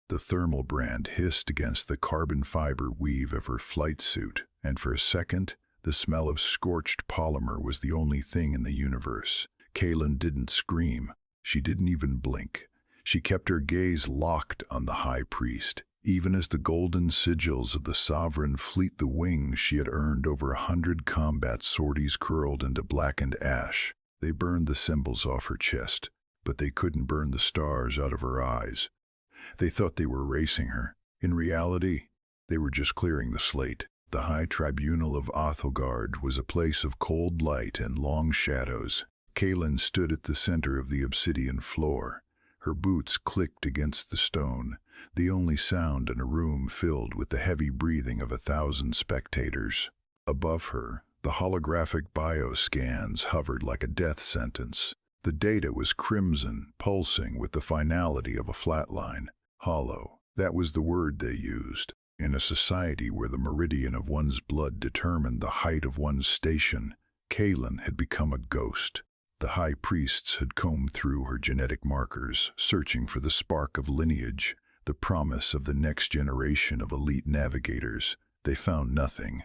The thermal brand hissed against the carbon fiber weave of her flight suit, and for a second, the smell of scorched polymer was the only thing in the universe. Kaylin didn't scream. She didn't even blink. She kept her gaze locked on the High Priest. Even as the golden sigils of the sovereign fleet the wings she had earned over 100 combat sorties curled into blackened ash. They burned the symbols off her chest, but they couldn't burn the stars out of her eyes. They thought they were erasing her. In reality, they were just clearing the slate. The High Tribunal of Othelgard was a place of cold light and long shadows. Kaylin stood at the center of the obsidian floor. Her boots clicked against the stone, the only sound in a room filled with the heavy breathing of 1,000 spectators. Above her, the holographic bioscans hovered like a death sentence. The data was crimson, pulsing with the finality of a flatline. Hollow. That was the word they used. In a society where the meridian of one's blood determined the height of one's station, Kaylin had become a ghost. The high priests had combed through her genetic markers, searching for the spark of lineage, the promise of the next generation of elite navigators. They found nothing.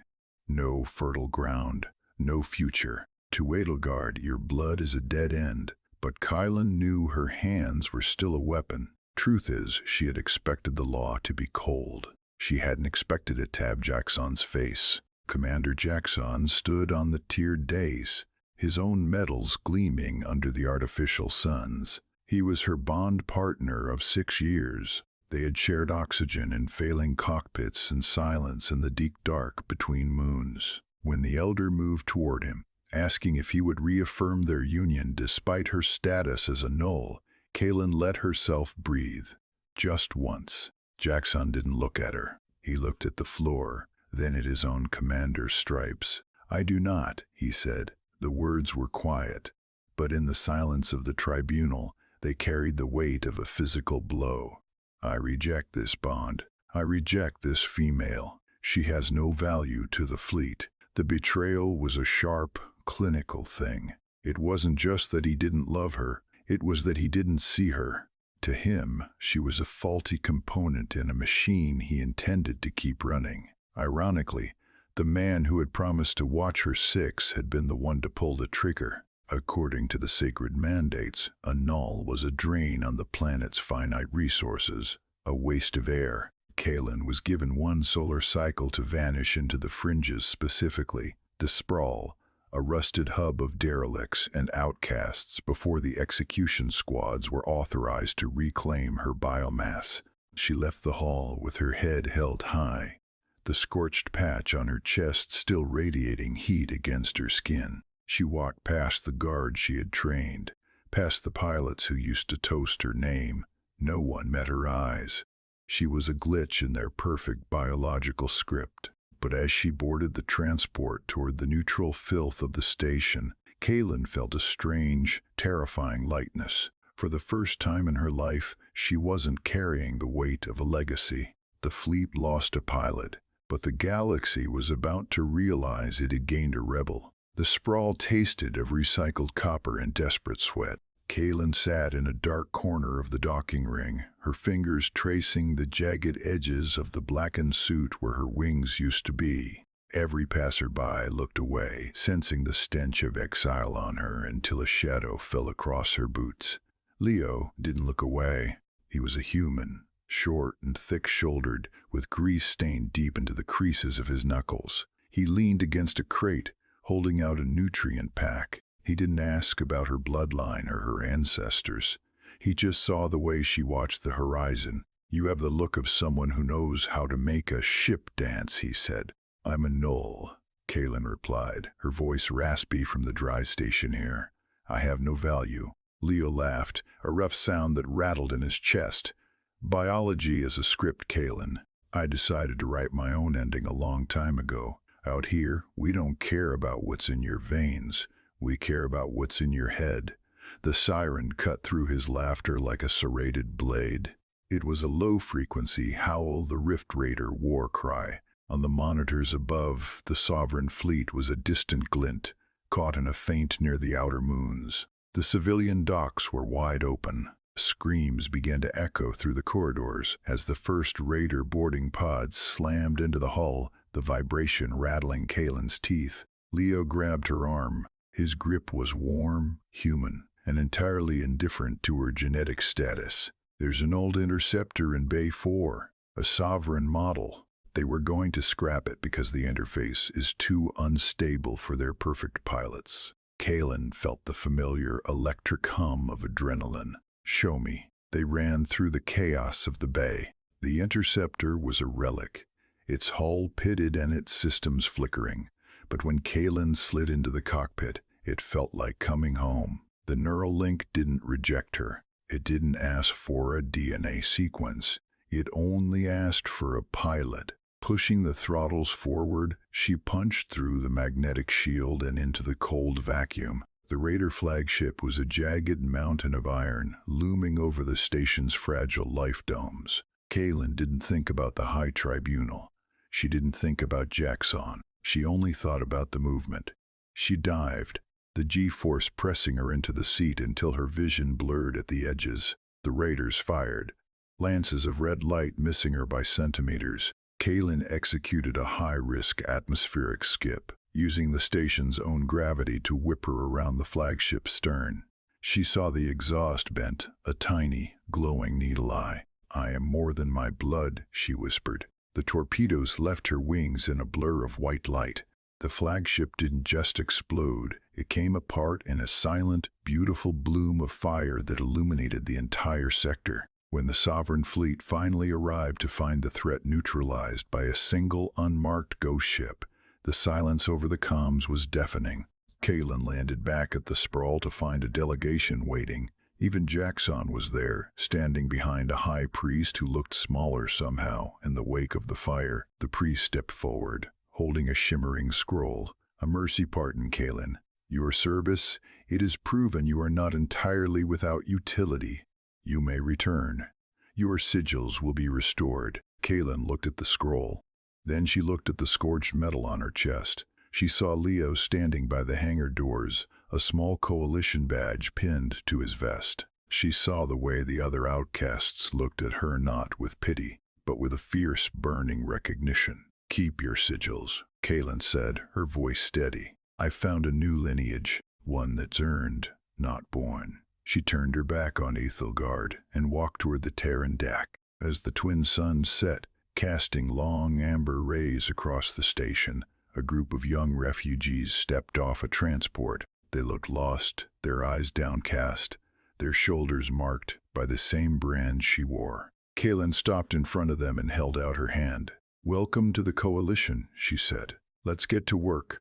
No fertile ground, no future. To Edelgard, your blood is a dead end, but Kaylin knew her hands were still a weapon. Truth is, she had expected the law to be cold. She hadn't expected it to have Jackson's face. Commander Jackson stood on the tiered dais, his own medals gleaming under the artificial suns. He was her bond partner of 6 years. They had shared oxygen in failing cockpits and silence in the deep dark between moons. When the elder moved toward him, asking if he would reaffirm their union despite her status as a null, Kaylin let herself breathe. Just once. Jackson didn't look at her. He looked at the floor, then at his own commander's stripes. "I do not," he said. The words were quiet, but in the silence of the tribunal, they carried the weight of a physical blow. "I reject this bond. I reject this female. She has no value to the fleet." The betrayal was a sharp, clinical thing. It wasn't just that he didn't love her, it was that he didn't see her. To him, she was a faulty component in a machine he intended to keep running. Ironically, the man who had promised to watch her 6 had been the one to pull the trigger. According to the sacred mandates, a null was a drain on the planet's finite resources, a waste of air. Kaylin was given 1 solar cycle to vanish into the fringes, specifically the sprawl, a rusted hub of derelicts and outcasts before the execution squads were authorized to reclaim her biomass. She left the hall with her head held high, the scorched patch on her chest still radiating heat against her skin. She walked past the guards she had trained, past the pilots who used to toast her name. No one met her eyes. She was a glitch in their perfect biological script. But as she boarded the transport toward the neutral filth of the station, Kaylin felt a strange, terrifying lightness. For the first time in her life, she wasn't carrying the weight of a legacy. The fleet lost a pilot, but the galaxy was about to realize it had gained a rebel. The sprawl tasted of recycled copper and desperate sweat. Kaylin sat in a dark corner of the docking ring, her fingers tracing the jagged edges of the blackened suit where her wings used to be. Every passerby looked away, sensing the stench of exile on her until a shadow fell across her boots. Leo didn't look away. He was a human, short and thick-shouldered, with grease stained deep into the creases of his knuckles. He leaned against a crate, holding out a nutrient pack. He didn't ask about her bloodline or her ancestors. He just saw the way she watched the horizon. "You have the look of someone who knows how to make a ship dance," he said. "I'm a null," Kaylin replied, her voice raspy from the dry station air. "I have no value." Leo laughed, a rough sound that rattled in his chest. "Biology is a script, Kaylin. I decided to write my own ending a long time ago. Out here, we don't care about what's in your veins. We care about what's in your head." The siren cut through his laughter like a serrated blade. It was a low-frequency Howl the Rift Raider war cry. On the monitors above, the sovereign fleet was a distant glint, caught in a feint near the outer moons. The civilian docks were wide open. Screams began to echo through the corridors as the first Raider boarding pods slammed into the hull, the vibration rattling Kaylin's teeth. Leo grabbed her arm. His grip was warm, human, and entirely indifferent to her genetic status. "There's an old interceptor in Bay 4, a sovereign model. They were going to scrap it because the interface is too unstable for their perfect pilots." Kaylin felt the familiar electric hum of adrenaline. "Show me." They ran through the chaos of the bay. The interceptor was a relic, its hull pitted and its systems flickering. But when Kaylin slid into the cockpit, it felt like coming home. The neural link didn't reject her. It didn't ask for a DNA sequence. It only asked for a pilot. Pushing the throttles forward, she punched through the magnetic shield and into the cold vacuum. The Raider flagship was a jagged mountain of iron, looming over the station's fragile life domes. Kaylin didn't think about the High Tribunal. She didn't think about Jackson. She only thought about the movement. She dived, the G-force pressing her into the seat until her vision blurred at the edges. The Raiders fired, lances of red light missing her by centimeters. Kaylin executed a high-risk atmospheric skip, using the station's own gravity to whip her around the flagship's stern. She saw the exhaust bent, a tiny, glowing needle eye. "I am more than my blood," she whispered. The torpedoes left her wings in a blur of white light. The flagship didn't just explode, it came apart in a silent, beautiful bloom of fire that illuminated the entire sector. When the Sovereign fleet finally arrived to find the threat neutralized by a single unmarked ghost ship, the silence over the comms was deafening. Kaylin landed back at the sprawl to find a delegation waiting. Even Jackson was there, standing behind a high priest who looked smaller somehow in the wake of the fire. The priest stepped forward, holding a shimmering scroll. "A mercy pardon, Kaylin. Your service, it is proven you are not entirely without utility. You may return. Your sigils will be restored." Kaylin looked at the scroll. Then she looked at the scorched metal on her chest. She saw Leo standing by the hangar doors, a small coalition badge pinned to his vest. She saw the way the other outcasts looked at her, not with pity, but with a fierce, burning recognition. "Keep your sigils," Kaylin said, her voice steady. "I've found a new lineage, one that's earned, not born." She turned her back on Ethelgard and walked toward the Terran deck. As the twin suns set, casting long amber rays across the station, a group of young refugees stepped off a transport. They looked lost, their eyes downcast, their shoulders marked by the same brand she wore. Kaylin stopped in front of them and held out her hand. "Welcome to the Coalition," she said. "Let's get to work."